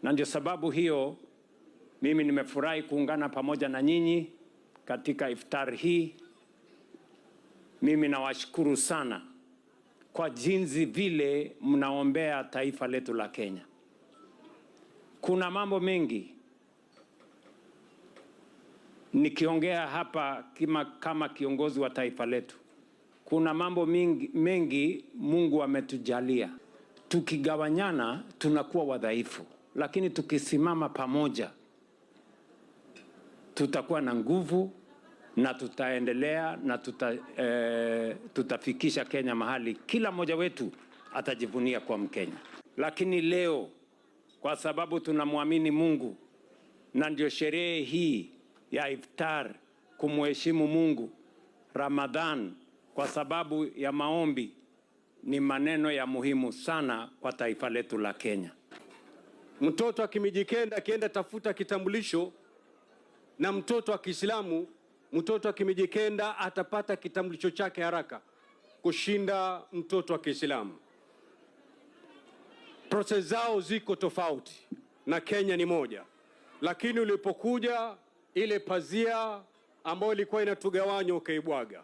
Na ndio sababu hiyo mimi nimefurahi kuungana pamoja na nyinyi katika iftar hii. Mimi nawashukuru sana kwa jinsi vile mnaombea taifa letu la Kenya. Kuna mambo mengi nikiongea hapa kama kiongozi wa taifa letu. Kuna mambo mengi Mungu ametujalia. Tukigawanyana tunakuwa wadhaifu, lakini tukisimama pamoja tutakuwa na nguvu na tutaendelea na tutafikisha Kenya mahali kila mmoja wetu atajivunia kwa Mkenya. Lakini leo kwa sababu tunamwamini Mungu na ndio sherehe hii ya iftar kumheshimu Mungu, Ramadhan kwa sababu ya maombi, ni maneno ya muhimu sana kwa taifa letu la Kenya. Mtoto akimijikenda akienda tafuta kitambulisho, na mtoto wa Kiislamu, mtoto akimijikenda atapata kitambulisho chake haraka kushinda mtoto wa Kiislamu. Process zao ziko tofauti na Kenya ni moja. Lakini ulipokuja ile pazia ambayo ilikuwa inatugawanya ukaibwaga.